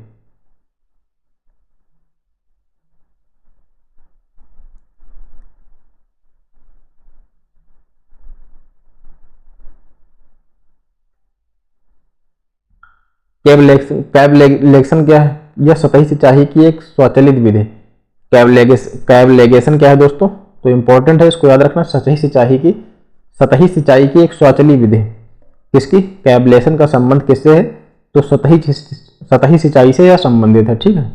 कैबलेगेशन क्या है, यह सतही सिंचाई की एक स्वचालित विधि। कैबलेगेशन क्या है दोस्तों, तो इंपॉर्टेंट है, इसको याद रखना। सतही सिंचाई की एक स्वचालित विधि। किसकी, कैबलेशन का संबंध किससे है, तो सतही सिंचाई से यह संबंधित है। ठीक है।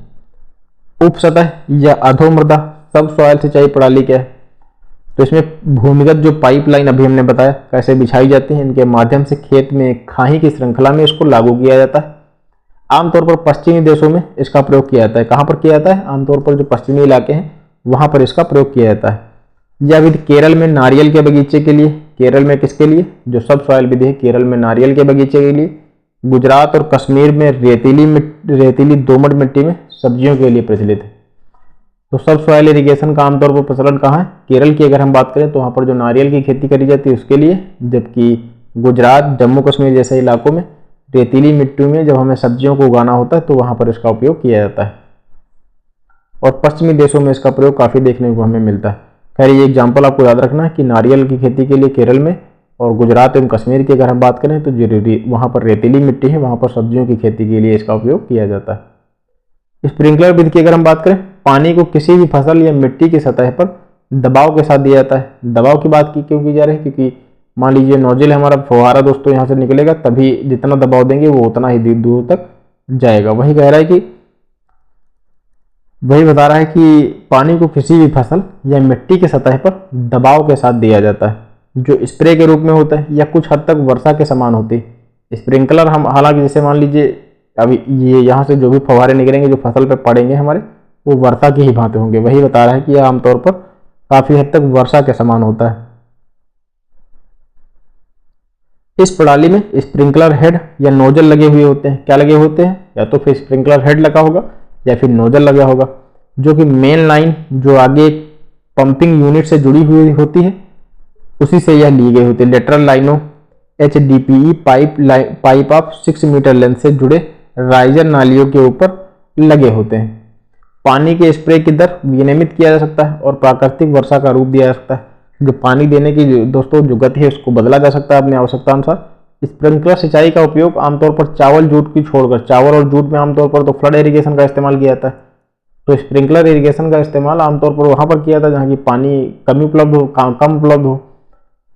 उपसतह या अधोमृदा सब सॉइल सिंचाई प्रणाली क्या है, तो इसमें भूमिगत जो पाइपलाइन अभी हमने बताया कैसे बिछाई जाती है, इनके माध्यम से खेत में खाई की श्रृंखला में इसको लागू किया जाता है। आमतौर पर पश्चिमी देशों में इसका प्रयोग किया जाता है। कहाँ पर किया जाता है, आमतौर पर जो पश्चिमी इलाके हैं वहां पर इसका प्रयोग किया जाता है। यह विधि केरल में नारियल के बगीचे के लिए, केरल में किसके लिए, जो सब सॉइल विधि है केरल में नारियल के बगीचे के लिए, गुजरात और कश्मीर में रेतीली दोमट मिट्टी में सब्जियों के लिए प्रचलित है। तो सब सॉइल इरिगेशन का आमतौर पर प्रचलन कहाँ है, केरल की अगर हम बात करें तो वहाँ पर जो नारियल की खेती करी जाती है उसके लिए, जबकि गुजरात, जम्मू कश्मीर जैसे इलाकों में रेतीली मिट्टी में जब हमें सब्जियों को उगाना होता है तो वहाँ पर इसका उपयोग किया जाता है। और पश्चिमी देशों में इसका प्रयोग काफ़ी देखने को हमें मिलता है। खैर, ये एग्जाम्पल आपको याद रखना है कि नारियल की खेती के लिए केरल में और गुजरात एवं कश्मीर की अगर हम बात करें तो वहाँ पर रेतीली मिट्टी है, वहाँ पर सब्जियों की खेती के लिए इसका उपयोग किया जाता है। स्प्रिंकलर विधि की अगर हम बात करें, पानी को किसी भी फसल या मिट्टी की सतह पर दबाव के साथ दिया जाता है। दबाव की बात क्यों की जा रही है, क्योंकि मान लीजिए नोजल हमारा फुहारा दोस्तों यहाँ से निकलेगा, तभी जितना दबाव देंगे वो उतना ही दूर तक जाएगा। वही बता रहा है कि पानी को किसी भी फसल या मिट्टी की सतह पर दबाव के साथ दिया जाता है, जो स्प्रे के रूप में होता है या कुछ हद तक वर्षा के समान होती है। स्प्रिंकलर हम हालांकि जैसे मान लीजिए अभी ये यहाँ से जो भी फव्वारे निकलेंगे जो फसल पे पड़ेंगे हमारे, वो वर्षा की ही भांति होंगे। वही बता रहा है कि यह आमतौर पर काफी हद तक वर्षा के समान होता है। इस प्रणाली में स्प्रिंकलर हेड या नोजल लगे हुए होते हैं। क्या लगे होते हैं, या तो फिर स्प्रिंकलर हेड लगा होगा या फिर नोजल लगा होगा, जो कि मेन लाइन जो आगे पंपिंग यूनिट से जुड़ी हुई होती है उसी से यह ली गई होती है। लेटरल लाइनों HDPE pipe of 6 metre length से जुड़े राइजर नालियों के ऊपर लगे होते हैं। पानी के स्प्रे की दर विनियमित किया जा सकता है और प्राकृतिक वर्षा का रूप दिया जा सकता है। जो पानी देने की दोस्तों जो गति है उसको बदला जा सकता है अपनी आवश्यकता अनुसार। स्प्रिंकलर सिंचाई का उपयोग आमतौर पर चावल जूट की छोड़कर, चावल और जूट में आमतौर पर तो फ्लड इरिगेशन का इस्तेमाल किया जाता है, तो स्प्रिंकलर इरिगेशन का इस्तेमाल आमतौर पर वहां पर किया जाता है जहाँ की पानी कम उपलब्ध हो।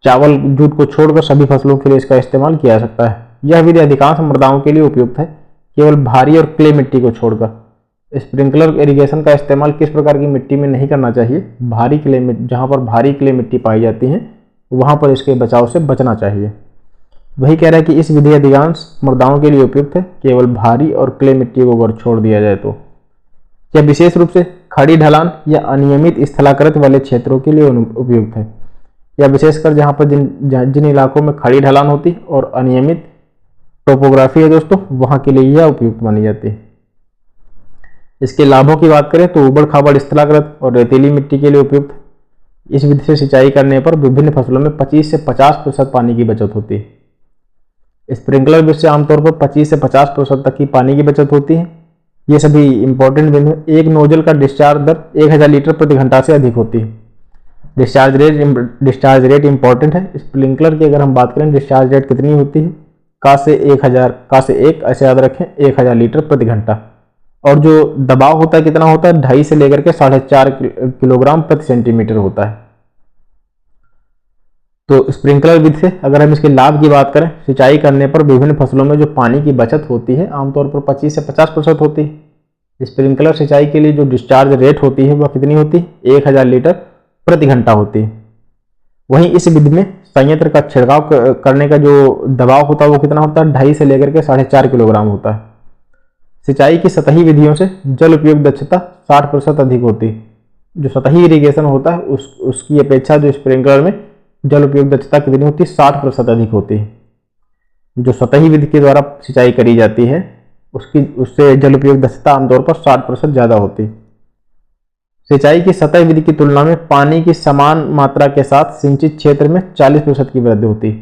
चावल जूट को छोड़कर सभी फसलों के लिए इसका इस्तेमाल किया जा सकता है। यह विधि अधिकांश मृदाओं के लिए उपयुक्त है, केवल भारी और क्ले मिट्टी को छोड़कर। स्प्रिंकलर इरिगेशन का इस्तेमाल किस प्रकार की मिट्टी में नहीं करना चाहिए? भारी क्ले मिट्टी, जहाँ पर भारी क्ले मिट्टी पाई जाती है वहाँ पर इसके बचाव से बचना चाहिए। वही कह रहा है कि इस विधि अधिकांश मृदाओं के लिए उपयुक्त है, केवल भारी और क्ले मिट्टी को अगर छोड़ दिया जाए तो। यह विशेष रूप से खड़ी ढलान या अनियमित स्थलाकृत वाले क्षेत्रों के लिए उपयुक्त है, या विशेषकर जहाँ पर जिन इलाकों में खड़ी ढलान होती है और अनियमित टोपोग्राफी है दोस्तों, वहाँ के लिए यह उपयुक्त मानी जाती है। इसके लाभों की बात करें तो उबड़ खाबड़ स्थलाकृत और रेतीली मिट्टी के लिए उपयुक्त है। इस विधि से सिंचाई करने पर विभिन्न फसलों में 25 से 50% पानी की बचत होती है। स्प्रिंकलर विधि से आमतौर पर 25 से 50% तक की पानी की बचत होती है। ये सभी इंपॉर्टेंट बिंदु हैं। एक नोजल का डिस्चार्ज दर 1000 लीटर प्रति घंटा से अधिक होती है। डिस्चार्ज रेट इंपॉर्टेंट है। स्प्रिंकलर की अगर हम बात करें डिस्चार्ज रेट कितनी होती है? का से 1 ऐसे याद रखें, 1000 लीटर प्रति घंटा। और जो दबाव होता है कितना होता है? 2.5 से लेकर के 4.5 किलोग्राम प्रति सेंटीमीटर होता है। तो स्प्रिंकलर विधि से अगर हम इसके लाभ की बात करें, सिंचाई करने पर विभिन्न फसलों में जो पानी की बचत होती है आमतौर पर 25 से 50% होती है। स्प्रिंकलर सिंचाई के लिए जो डिस्चार्ज रेट होती है वह कितनी होती है? 1000 लीटर प्रति घंटा होती है। वहीं इस विधि में संयंत्र का छिड़काव करने का जो दबाव होता है वो कितना होता है? 2.5 से लेकर के 4.5 किलोग्राम होता है। सिंचाई की सतही विधियों से जल उपयोग दक्षता 60% अधिक होती है। जो सतही इरिगेशन होता है उसकी अपेक्षा जो स्प्रिंकलर में जल उपयोग दक्षता कितनी होती है? 60% अधिक होती है। जो सतही विधि के द्वारा सिंचाई करी जाती है उससे जल उपयोग दक्षता आमतौर पर 60% ज़्यादा होती है। सिंचाई की सतही विधि की तुलना में पानी की समान मात्रा के साथ सिंचित क्षेत्र में 40% की वृद्धि होती है।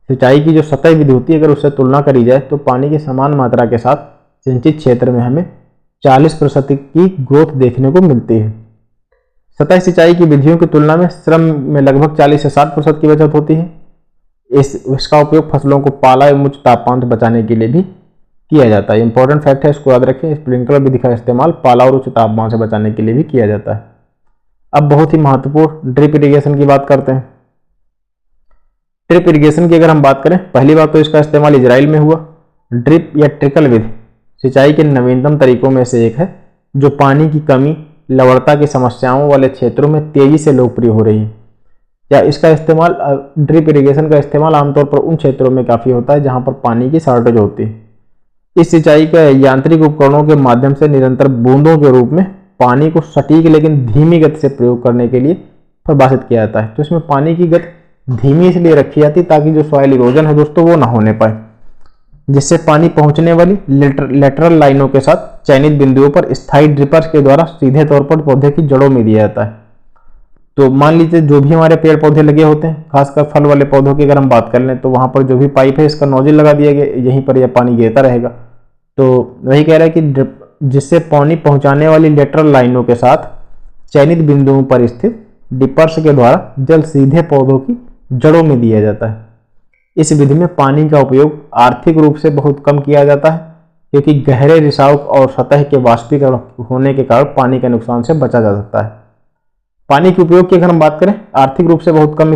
सिंचाई की जो सतही विधि होती है अगर उससे तुलना करी जाए तो पानी की समान मात्रा के साथ सिंचित क्षेत्र में हमें 40% की ग्रोथ देखने को मिलती है। सतही सिंचाई की विधियों की तुलना में श्रम में लगभग 40 से 60% की बचत होती है। इसका उपयोग फसलों को पाला एवं उच्च तापमान से बचाने के लिए भी किया जाता है। इंपॉर्टेंट फैक्ट है, इसको याद रखें। स्प्रिंकलर विधि का इस्तेमाल पाला और उच्च तापमान से बचाने के लिए भी किया जाता है। अब बहुत ही महत्वपूर्ण ड्रिप इरिगेशन की बात करते हैं। ड्रिप इरिगेशन की अगर हम बात करें, पहली बात तो इसका इस्तेमाल इजराइल में हुआ। ड्रिप या ट्रिकल विधि सिंचाई के नवीनतम तरीकों में से एक है जो पानी की कमी, लवणता की समस्याओं वाले क्षेत्रों में तेजी से लोकप्रिय हो रही है। या इसका इस्तेमाल, ड्रिप इरिगेशन का इस्तेमाल आमतौर पर उन क्षेत्रों में काफ़ी होता है जहाँ पर पानी की शॉर्टेज होती है। इस सिंचाई के यांत्रिक उपकरणों के माध्यम से निरंतर बूंदों के रूप में पानी को सटीक लेकिन धीमी गति से प्रयोग करने के लिए परिभाषित किया जाता है। तो इसमें पानी की गति धीमी इसलिए रखी जाती है ताकि जो सॉइल इरोजन है दोस्तों वो ना होने पाए, जिससे पानी पहुंचने वाली लेटरल लाइनों के साथ चयनित बिंदुओं पर स्थायी ड्रिपर्स के द्वारा सीधे तौर पर पौधे की जड़ों में दिया जाता है। तो मान लीजिए जो भी हमारे पेड़ पौधे लगे होते हैं, खासकर फल वाले पौधों की अगर हम बात कर लें, तो वहां पर जो भी पाइप है इसका नोजल लगा दिया गया, यहीं पर यह पानी गिरता रहेगा। तो वही कह रहा है कि जिससे पानी पहुंचाने वाली लेटरल लाइनों के साथ चयनित बिंदुओं पर स्थित डिपर्स के द्वारा जल सीधे पौधों की जड़ों में दिया जाता है। इस विधि में पानी का उपयोग आर्थिक रूप से बहुत कम किया जाता है क्योंकि गहरे रिसाव और सतह के वाष्पीकरण होने के कारण पानी के नुकसान से बचा जा सकता है। पानी के उपयोग की अगर हम बात करें, आर्थिक रूप से बहुत कम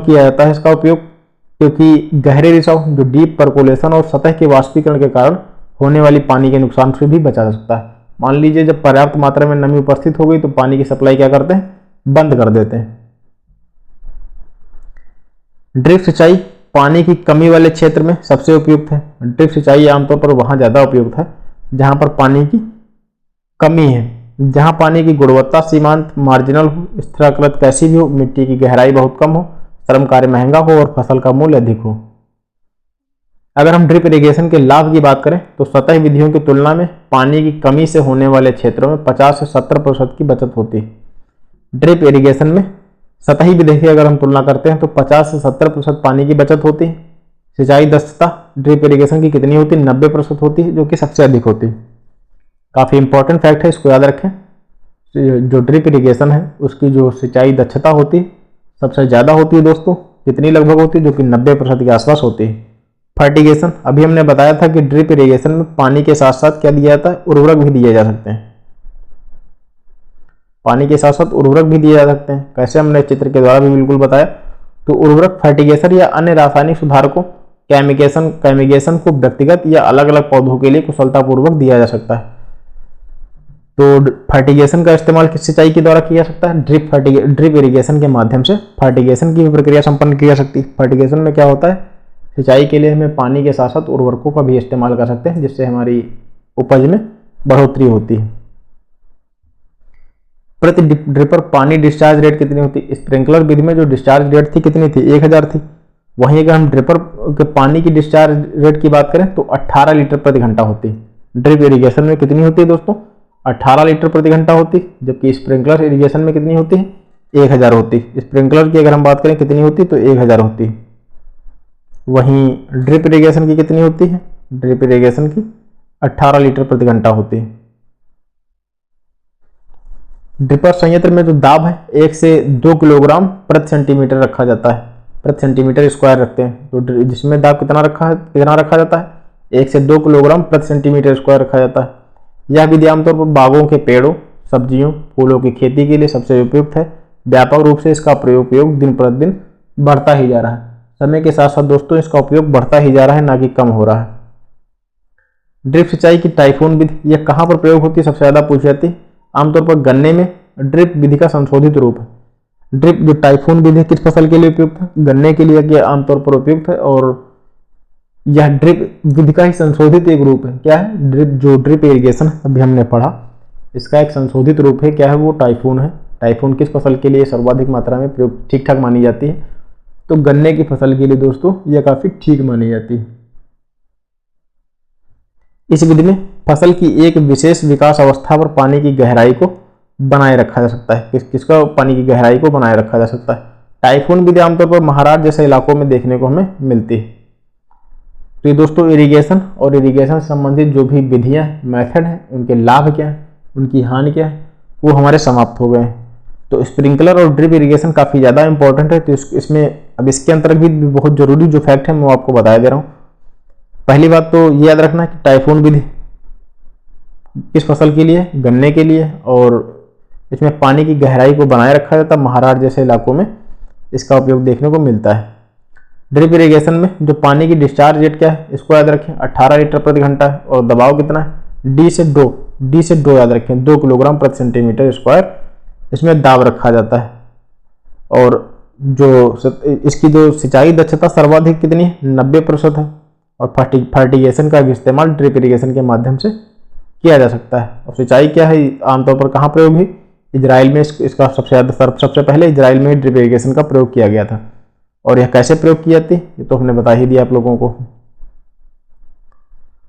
किया जाता है इसका उपयोग, क्योंकि गहरे रिसाव, जो डीप परकोलेशन और सतह के वाष्पीकरण के कारण होने वाली पानी के नुकसान से भी बचा जा सकता है। मान लीजिए जब पर्याप्त मात्रा में नमी उपस्थित हो गई तो पानी की सप्लाई क्या करते हैं? बंद कर देते हैं। ड्रिप सिंचाई पानी की कमी वाले क्षेत्र में सबसे उपयुक्त है। ड्रिप सिंचाई आमतौर पर वहां ज्यादा उपयुक्त है जहां पर पानी की कमी है, जहां पानी की गुणवत्ता सीमांत मार्जिनल हो, स्थलाकृत कैसी भी हो, मिट्टी की गहराई बहुत कम हो, श्रम कार्य महंगा हो और फसल का मूल्य अधिक हो। अगर हम ड्रिप इरिगेशन के लाभ की बात करें तो सतही विधियों की तुलना में पानी की कमी से होने वाले क्षेत्रों में 50 से 70% की बचत होती है। ड्रिप इरिगेशन में सतही विधि की अगर हम तुलना करते हैं तो 50 से 70% पानी की बचत होती है। सिंचाई दक्षता ड्रिप इरिगेशन की कितनी होती है? 90% होती है, जो कि सबसे अधिक होती है। काफ़ी इंपॉर्टेंट फैक्ट है, इसको याद रखें। जो ड्रिप इरिगेशन है उसकी जो सिंचाई दक्षता होती है सबसे ज़्यादा होती है दोस्तों, कितनी लगभग होती है, जो कि 90% के आसपास होती है। फर्टिगेशन, अभी हमने बताया था कि ड्रिप इरिगेशन में पानी के साथ साथ क्या दिया जाता है, उर्वरक भी दिए जा सकते हैं। पानी के साथ साथ उर्वरक भी दिए जा सकते हैं। कैसे, हमने चित्र के द्वारा भी बिल्कुल बताया। तो उर्वरक फर्टिगेशन या अन्य रासायनिक सुधारकों कैमिगेशन को व्यक्तिगत या अलग अलग पौधों के लिए कुशलतापूर्वक दिया जा सकता है। तो फर्टिगेशन का इस्तेमाल किस सिंचाई के द्वारा किया जा सकता है, ड्रिप इरिगेशन के माध्यम से फर्टिगेशन की भी प्रक्रिया संपन्न की जा सकती है। फर्टिगेशन में क्या होता है, सिंचाई के लिए हमें पानी के साथ साथ उर्वरकों का भी इस्तेमाल कर सकते हैं, जिससे हमारी उपज में बढ़ोतरी होती है। प्रति ड्रिपर पानी डिस्चार्ज रेट कितनी होती है, स्प्रिंकलर विधि में जो डिस्चार्ज रेट थी कितनी थी, 1000 थी। वहीं अगर हम ड्रिपर के पानी की डिस्चार्ज रेट की बात करें तो 18 लीटर प्रति घंटा होती है। ड्रिप इरिगेशन में कितनी होती है दोस्तों, 18 लीटर प्रति घंटा होती है, जबकि स्प्रिंकलर इरिगेशन में कितनी होती है, 1000 होती है। स्प्रिंकलर की अगर हम बात करें कितनी होती है तो 1000 होती है। वहीं ड्रिप इरिगेशन की कितनी होती है, ड्रिप इरिगेशन की 18 लीटर प्रति घंटा होती है। ड्रिपर संयंत्र में जो दाब है 1 से 2 किलोग्राम प्रति सेंटीमीटर रखा जाता है, प्रति सेंटीमीटर स्क्वायर रखते हैं। तो जिसमें दाब कितना रखा जाता है, 1 से 2 किलोग्राम प्रति सेंटीमीटर स्क्वायर रखा जाता है। यह विधि आमतौर पर बागों के पेड़ों, सब्जियों, फूलों की खेती के लिए सबसे उपयुक्त है। व्यापक रूप से इसका उपयोग दिन प्रतिदिन बढ़ता ही जा रहा है। समय के साथ साथ दोस्तों इसका उपयोग बढ़ता ही जा रहा है, ना कि कम हो रहा है। ड्रिप सिंचाई की टाइफून विधि यह कहाँ पर प्रयोग होती है, सबसे ज़्यादा पूछी जाती है। आमतौर पर गन्ने में ड्रिप विधि का संशोधित रूप है। ड्रिप जो टाइफून विधि किस फसल के लिए उपयुक्त है, गन्ने के लिए यह आमतौर पर उपयुक्त है। और यह ड्रिप विधि का ही संशोधित एक रूप है। क्या है, ड्रिप इरिगेशन अभी हमने पढ़ा, इसका एक संशोधित रूप है। क्या है, वो टाइफून है। टाइफून किस फसल के लिए सर्वाधिक मात्रा में प्रयोग ठीक ठाक मानी जाती है, तो गन्ने की फसल के लिए दोस्तों यह काफी ठीक मानी जाती है। इस विधि में फसल की एक विशेष विकास अवस्था पर पानी की गहराई को बनाए रखा जा सकता है। किसका, पानी की गहराई को बनाए रखा जा सकता है। टाइफून विधि आमतौर पर महाराष्ट्र जैसे इलाकों में देखने को हमें मिलती है। तो ये दोस्तों इरिगेशन और इरिगेशन से संबंधित जो भी विधियां मेथड हैं, उनके लाभ क्या है, उनकी हानि क्या है, वो हमारे समाप्त हो गए हैं। तो स्प्रिंकलर और ड्रिप इरिगेशन काफ़ी ज़्यादा इंपॉर्टेंट है। तो इसमें अब इसके अंतर्गत भी बहुत जरूरी जो फैक्ट है मैं आपको बता दे रहा हूँ। पहली बात तो ये याद रखना कि टाइफून विधि किस फसल के लिए, गन्ने के लिए, और इसमें पानी की गहराई को बनाए रखा जाता है। महाराष्ट्र जैसे इलाकों में इसका उपयोग देखने को मिलता है। ड्रिप इरिगेशन में जो पानी की डिस्चार्ज रेट क्या है, इसको याद रखें, 18 लीटर प्रति घंटा है। और दबाव कितना है, डी से 2 याद रखें, 2 किलोग्राम प्रति सेंटीमीटर स्क्वायर इसमें दाब रखा जाता है। और इसकी जो सिंचाई दक्षता सर्वाधिक कितनी है, 90% है। और फर्टिगेशन का भी इस्तेमाल ड्रिप इरिगेशन के माध्यम से किया जा सकता है। और सिंचाई क्या है, आमतौर पर कहाँ प्रयोग है, इजराइल में इसका सबसे पहले इजराइल में ड्रिप इरिगेशन का प्रयोग किया गया था। और यह कैसे प्रयोग की जाती है, ये तो हमने बता ही दिया आप लोगों को।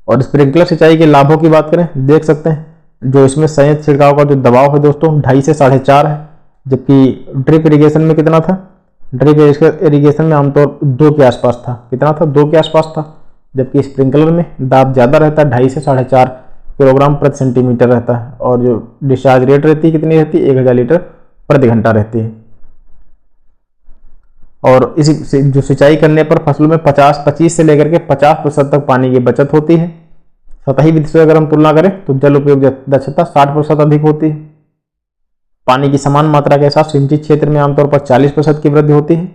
और स्प्रिंकलर सिंचाई के लाभों की बात करें, देख सकते हैं जो इसमें संयंत्र छिड़काव का जो दबाव है दोस्तों 2.5 से 4.5 है, जबकि ड्रिप इरिगेशन में कितना था, ड्रिप इरिगेशन में आमतौर 2 के आसपास था। कितना था, 2 के आसपास था। जबकि स्प्रिंकलर में दाब ज़्यादा रहता है, 2.5 से 4.5 किलोग्राम प्रति सेंटीमीटर रहता है। और जो डिस्चार्ज रेट रहती है कितनी रहती है, 1000 लीटर प्रति घंटा रहती है। और इसी जो सिंचाई करने पर फसलों में 25 से लेकर के 50% तक पानी की बचत होती है। सतही विधि से अगर हम तुलना करें तो जल उपयोग दक्षता 60% अधिक होती है। पानी की समान मात्रा के साथ सिंचित क्षेत्र में आमतौर पर 40% की वृद्धि होती है।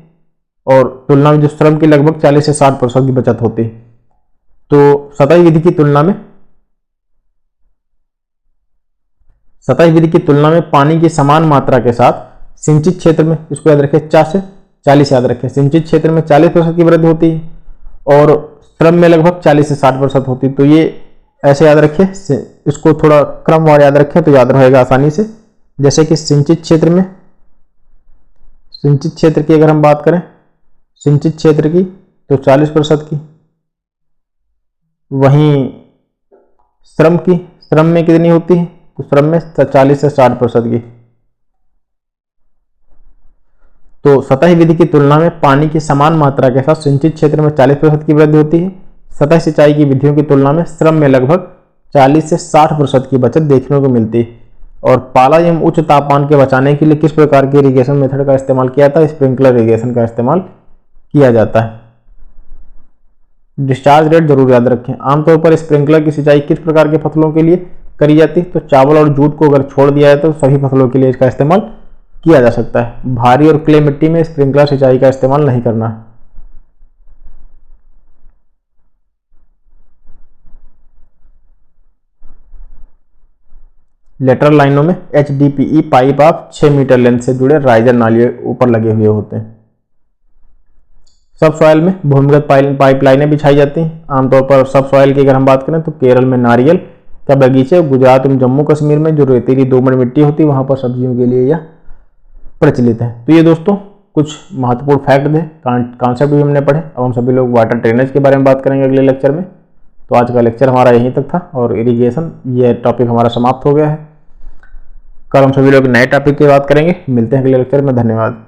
और तुलना में जो श्रम की लगभग 40 से 60% की बचत होती है। तो सतही विधि की तुलना में पानी की समान मात्रा के साथ सिंचित क्षेत्र में, इसको याद रखें, 4 से 40 याद रखें, सिंचित क्षेत्र में 40% की वृद्धि होती है। और श्रम में लगभग 40 से 60% होती है। तो ये ऐसे याद रखें, इसको थोड़ा क्रमवार याद रखें तो याद रहेगा आसानी से। जैसे कि सिंचित क्षेत्र की अगर हम बात करें, सिंचित क्षेत्र की तो 40% की। वहीं श्रम में कितनी होती है, तो श्रम में 40 से 60% की। तो सतही विधि की तुलना में पानी की समान मात्रा के साथ सिंचित क्षेत्र में 40% की वृद्धि होती है। सतह सिंचाई की विधियों की तुलना में श्रम में लगभग 40 से 60% की बचत देखने को मिलती है। और पाला एवं उच्च तापमान के बचाने के लिए किस प्रकार के इरिगेशन मेथड का इस्तेमाल किया था? स्प्रिंकलर इरिगेशन का इस्तेमाल किया जाता है। डिस्चार्ज रेट जरूर याद रखें। आमतौर पर स्प्रिंकलर की सिंचाई किस प्रकार के फसलों के लिए करी जाती है? तो चावल और जूट को अगर छोड़ दिया है तो सभी फसलों के लिए इसका इस्तेमाल किया जा सकता है। भारी और क्ले मिट्टी में स्प्रिंकलर सिंचाई का इस्तेमाल नहीं करना है। लेटरल लाइनों में HDPE पाइप आप 6 मीटर लेंथ से जुड़े राइजर नालियों ऊपर लगे हुए होते हैं। सब सॉइल में भूमिगत पाइपलाइनें बिछाई जाती हैं। आमतौर पर सब सॉइल की अगर हम बात करें तो केरल में नारियल का बगीचे, गुजरात एवं जम्मू कश्मीर में जो रेतीली दोमट मिट्टी होती है वहां पर सब्जियों के लिए यह प्रचलित है। तो ये दोस्तों कुछ महत्वपूर्ण फैक्ट थे, कॉन्सेप्ट भी हमने पढ़े। अब हम सभी लोग वाटर ड्रेनेज के बारे में बात करेंगे अगले लेक्चर में। तो आज का लेक्चर हमारा यहीं तक था और इरिगेशन ये टॉपिक हमारा समाप्त हो गया है। कल हम सभी लोग नए टॉपिक की बात करेंगे। मिलते हैं अगले लेक्चर में। धन्यवाद।